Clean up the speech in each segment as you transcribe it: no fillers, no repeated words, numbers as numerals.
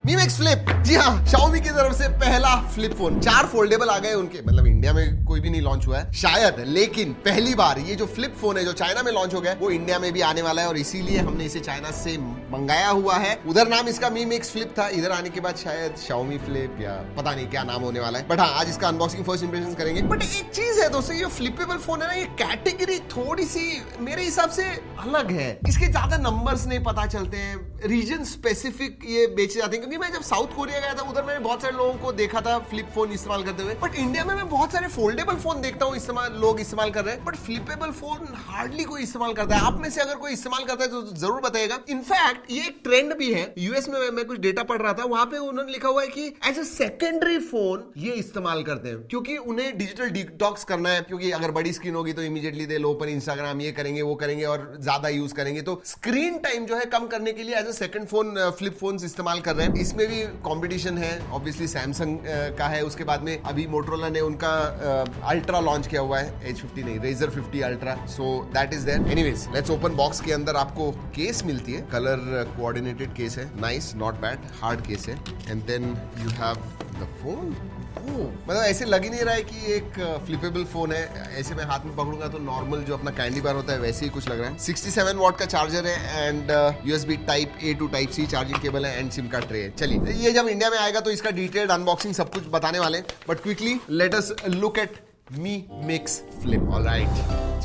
Mi Mix Flip, जी हाँ, Xiaomi की तरफ से पहला फ्लिप फोन। 4 फोल्डेबल आ गए उनके, मतलब इंडिया में कोई भी नहीं लॉन्च हुआ है शायद, लेकिन पहली बार ये जो फ्लिप फोन है जो चाइना में लॉन्च हो गया वो इंडिया में भी आने वाला है और इसीलिए हमने इसे चाइना से मंगाया हुआ है। उधर नाम इसका Mi Mix Flip था, इधर आने के बाद शायद Xiaomi Flip या पता नहीं क्या नाम होने वाला है। बट हाँ, आज इसका अनबॉक्सिंग फर्स्ट इंप्रेशन करेंगे। बट एक चीज है दोस्तों, ये फ्लिपेबल फोन है ना, ये कैटेगरी थोड़ी सी मेरे हिसाब से अलग है। इसके ज्यादा नंबर्स नहीं पता चलते हैं, रीजन स्पेसिफिक ये बेचे जाते हैं। क्योंकि मैं जब साउथ कोरिया गया था उधर मैंने बहुत सारे लोगों को देखा था फ्लिप फोन इस्तेमाल करते हुए, बट इंडिया में मैं बहुत सारे फोल्डेबल फोन देखता हूँ लोग इस्तेमाल कर रहे हैं, बट फ्लिपेबल फोन हार्डली कोई इस्तेमाल करता है। आप में से अगर कोई इस्तेमाल करता है तो जरूर बताइएगा। इनफैक्ट ये एक ट्रेंड भी है, यूएस में मैं कुछ डेटा पढ़ रहा था, वहां पे उन्होंने लिखा हुआ है कि एज ए सेकेंडरी फोन ये इस्तेमाल करते हैं क्योंकि उन्हें डिजिटल डिटॉक्स करना है। क्योंकि अगर बड़ी स्क्रीन होगी तो इमीडिएटली दे लो ओपन इंस्टाग्राम, ये करेंगे वो करेंगे और ज्यादा यूज करेंगे, तो स्क्रीन टाइम जो है कम करने के लिए as a second phone flip phones इस्तेमाल कर रहे हैं। इसमें भी कंपटीशन है, ऑब्वियसली सैमसंग का है, उसके बाद में अभी मोटरोला ने उनका अल्ट्रा लॉन्च किया हुआ है, H50 नहीं, Razer 50 ultra, so that is there. Anyways let's open. Box के अंदर आपको केस मिलती है, कलर कोऑर्डिनेटेड केस है, nice, not bad, hard case है, and then you have the phone. मतलब ऐसे लग ही नहीं रहा है कि एक फ्लिपेबल फोन है। ऐसे मैं हाथ में पकड़ूंगा तो नॉर्मल जो अपना कैंडी बार होता है वैसे ही कुछ लग रहा है। 67 वॉट का चार्जर है and USB type A to type C charging cable है एंड सिम का ट्रे है। चलिए, ये जब इंडिया में आएगा तो इसका डिटेल्ड अनबॉक्सिंग सब कुछ बताने वाले हैं, but quickly let us look at Mi Mix Flip। Alright,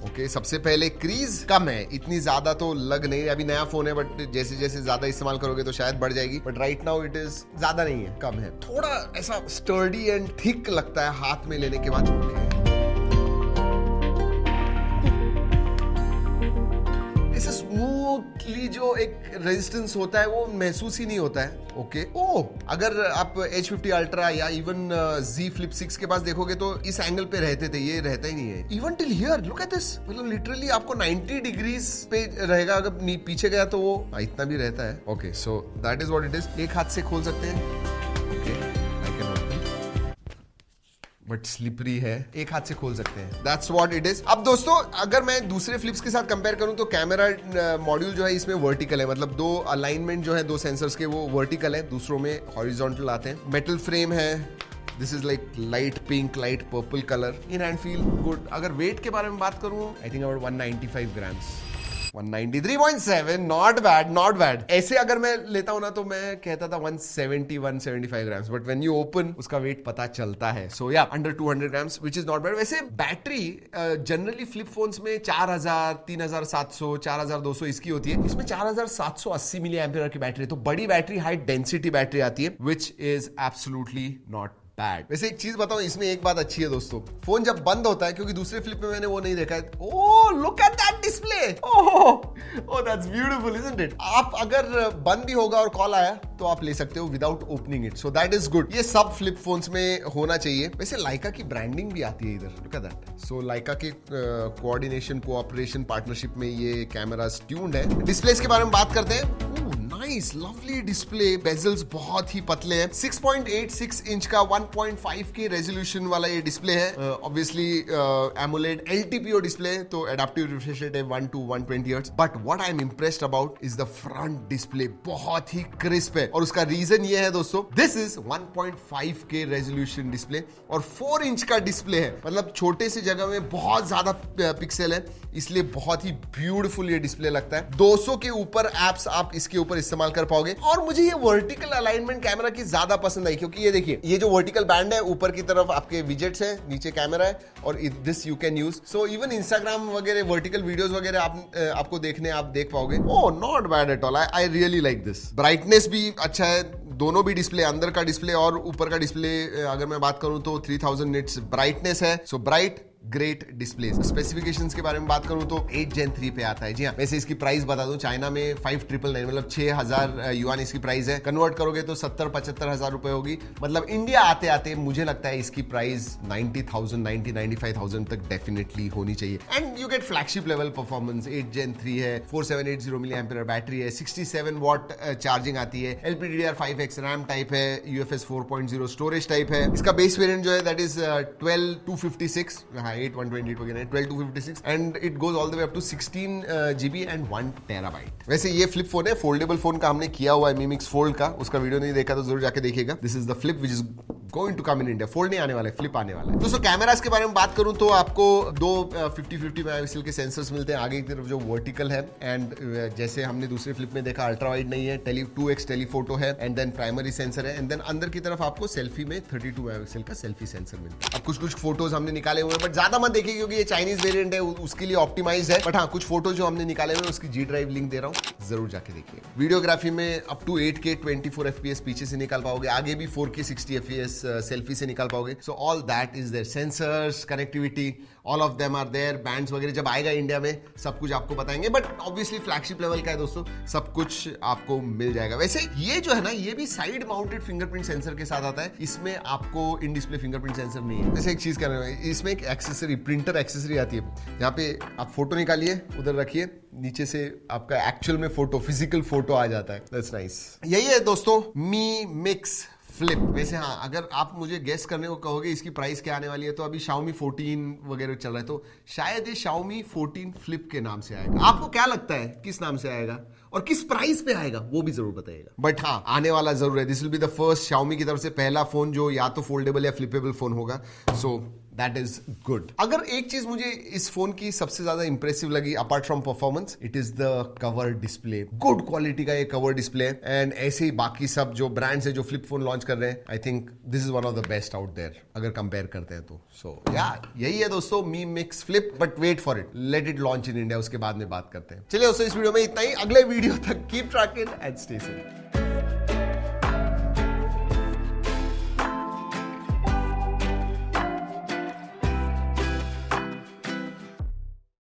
okay, सबसे पहले क्रीज कम है, इतनी ज्यादा तो लग नहीं, अभी नया फोन है, बट जैसे जैसे ज्यादा इस्तेमाल करोगे तो शायद बढ़ जाएगी, but right now it is ज्यादा नहीं है, कम है। थोड़ा ऐसा स्टर्डी एंड थिक लगता है हाथ में लेने के बाद। ऐसे स्मूथली जो एक रेजिस्टेंस होता है वो महसूस ही नहीं होता है। ओके, अगर आप H50 अल्ट्रा या इवन Z Flip 6 के पास देखोगे तो इस एंगल पे रहते थे, ये रहता ही नहीं है। Even till here, look at this, मतलब लिटरली आपको 90 डिग्रीज पे रहेगा, अगर पीछे गया तो वो इतना भी रहता है। Okay, so that is what it is. एक हाथ से खोल सकते हैं, बट स्लिपरी है, एक हाथ से खोल सकते हैं, दैट्स व्हाट इट इज। अब दोस्तों, अगर मैं दूसरे फ्लिप्स के साथ कंपेयर करूं तो कैमरा मॉड्यूल जो है इसमें वर्टिकल है, मतलब 2 अलाइनमेंट जो है 2 सेंसर्स के वो वर्टिकल है, दूसरों में हॉरिजॉन्टल आते हैं। मेटल फ्रेम है, this is like light pink, light purple colour, in hand feel good. अगर वेट के बारे में बात करूं, I think about 195 grams, 193.7, not bad, not bad. ऐसे अगर मैं लेता हूं ना तो मैं कहता था 170, 175 grams, but when you open उसका वेट पता चलता है। सो या under 200 grams, which is not bad. वैसे बैटरी जनरली फ्लिप फोन्स में 4000, 3700, 4200 इसकी होती है, इसमें 4780 मिली एम्पियर की बैटरी है, तो बड़ी बैटरी, हाई डेंसिटी बैटरी आती है, which is absolutely not bad. वैसे एक चीज बताऊं, इसमें एक बात अच्छी है दोस्तों, फोन जब बंद होता है, क्योंकि दूसरे फ्लिप में मैंने वो नहीं देखा है। Oh, look at that display, oh that's beautiful, isn't it. आप अगर बंद भी होगा और कॉल आया तो आप ले सकते हो without opening it, so that is good. ये सब फ्लिप फोन्स में होना चाहिए। वैसे लाइका की ब्रांडिंग भी आती है इधर, लुक एट दैट। सो लाइका के कोऑर्डिनेशन, कोऑपरेशन, पार्टनरशिप में ये कैमरा ट्यून्ड है। डिस्प्लेस के बारे में बात करते हैं। नाइस, लवली डिस्प्ले, बेजल्स बहुत ही पतले हैं। 6.86 इंच का 1.5K रेजोल्यूशन वाला ये डिस्प्ले है। ऑब्वियसली एमोलेड LTPO डिस्प्ले, तो एडाप्टिव रिफ्रेश रेट है 1 to 120 hertz. But what I am impressed about is the front display, बहुत ही क्रिस्प है, और उसका रीजन ये है दोस्तों, this is 1.5K resolution display और 4 इंच का डिस्प्ले है, मतलब छोटे से जगह में बहुत ज्यादा पिक्सल है, इसलिए बहुत ही ब्यूटीफुल ये डिस्प्ले लगता है। 200 के ऊपर एप्स आप इसके ऊपर इस्तेमाल कर पाओगे। और मुझे ये वर्टिकल अलाइनमेंट कैमरा की ज्यादा पसंद आई, क्योंकि ये देखिए, ये जो वर्टिकल बैंड है, ऊपर की तरफ आपके विजेट्स है, नीचे कैमरा है, और this you can use. So even Instagram वगैरह वर्टिकल वीडियोस वगैरह आपको देखने, आप देख पाओगे। Oh, not bad at all, I really like this. Brightness भी अच्छा है, दोनों भी डिस्प्ले, अंदर का डिस्प्ले और ऊपर का डिस्प्ले अगर मैं बात करूं तो 3000 निट्स ब्राइटनेस है, so bright great display. Specifications के बारे में बात करूं तो 8 Gen 3 पे आता है। जी हाँ, वैसे इसकी प्राइस बता दूं, चाइना में 5999, मतलब 6000 युआन इसकी प्राइस है। कन्वर्ट करोगे तो 70-75 हजार रुपए होगी, मतलब इंडिया आते आते मुझे लगता है इसकी प्राइस 90,000 तक डेफिनेटली होनी चाहिए। And you get flagship level performance, 8 Gen 3 है, 4780 मिली एम्पियर बैटरी है, 67 वॉट चार्जिंग आती है, LPDDR5X रैम टाइप है, UFS 4.0 स्टोरेज टाइप है। इसका बेस वेरिएंट जो है दैट इज 12256, 8 128 वगैरह 12 256 and it goes all the way up to 16 GB and 1 TB। वैसे ये फ्लिप फोन है, फोल्डेबल फोन का हमने किया हुआ है Mi Mix Fold का, उसका वीडियो नहीं देखा तो जरूर जाके देखिएगा। This is the flip which is going to come in India. Fold नहीं आने वाला है, फ्लिप आने वाला है। दोस्तों कैमरास के बारे में बात करूं तो आपको दो 50-50 मेगापिक्सल के सेंसर्स मिलते हैं, आगे की तरफ जो वर्टिकल है एंड जैसे हमने दूसरे फ्लिप में देखा अल्ट्रा वाइड नहीं है, 2x टेलीफोटो है एंड देन प्राइमरी सेंसर है एंड देन अंदर की तरफ आपको सेल्फी में 32 मेगापिक्सल का सेल्फी सेंसर मिलता है। अब कुछ फोटोज हमने निकाले हुए हैं बट ज्यादा मत देखिए क्योंकि ये चाइनीज वेरिएंट है, उसके लिए ऑप्टिमाइज है। बट हाँ कुछ फोटोज जो हमने निकाले हुए उसकी G ड्राइव लिंक दे रहा हूँ, जरूर जाके देखिए। वीडियोग्राफी में अप टू 8K 24 FPS पीछे से निकाल पाओगे, आगे भी 4K 60 FPS सेल्फी से निकाल पाओगे। So all that is there, sensors, connectivity, all of them are there. Bands वगैरह जब आएगा इंडिया में सब कुछ आपको बताएंगे, बट ऑब्वियसली फ्लैगशिप लेवल का है दोस्तों, सब कुछ आपको मिल जाएगा। वैसे ये जो है ना, ये भी साइड माउंटेड फिंगरप्रिंट सेंसर के साथ आता है, इसमें आपको इन डिस्प्ले फिंगरप्रिंट सेंसर नहीं है। वैसे एक चीज कर रहे हैं, इसमें एक एक्सेसरी, प्रिंटर एक्सेसरी आती है, यहाँ पे आप फोटो निकालिए, उधर रखिए, नीचे से आपका एक्चुअल में फोटो, फिजिकल फोटो आ जाता है। That's nice. यही है दोस्तों Mi Mix फ्लिप। वैसे हाँ, अगर आप मुझे गेस करने को कहोगे इसकी प्राइस क्या आने वाली है, तो अभी Xiaomi 14 वगैरह चल रहा है, तो शायद ये Xiaomi 14 फ्लिप के नाम से आएगा। आपको क्या लगता है किस नाम से आएगा और किस प्राइस पे आएगा, वो भी जरूर बताइएगा। बट हाँ, आने वाला जरूर है। This will be the first Xiaomi की तरफ से पहला फोन जो या तो फोल्डेबल या फ्लिपेबल फोन होगा। सो दैट इज गुड। अगर एक चीज मुझे इस फोन की सबसे ज्यादा इंप्रेसिव लगी apart from performance, it is the cover display. Good quality का ये कवर डिस्प्ले एंड ऐसे ही बाकी सब जो ब्रांड्स है जो फ्लिप फोन लॉन्च कर रहे हैं, I think this is one of the best out there अगर कंपेयर करते हैं तो। सो यही है दोस्तों Mi Mix flip, but wait for it, let it launch in India, उसके बाद में बात करते हैं। चलिए दोस्तों इस वीडियो में इतना ही। अगले वीडियो तक keep trekking and stay safe.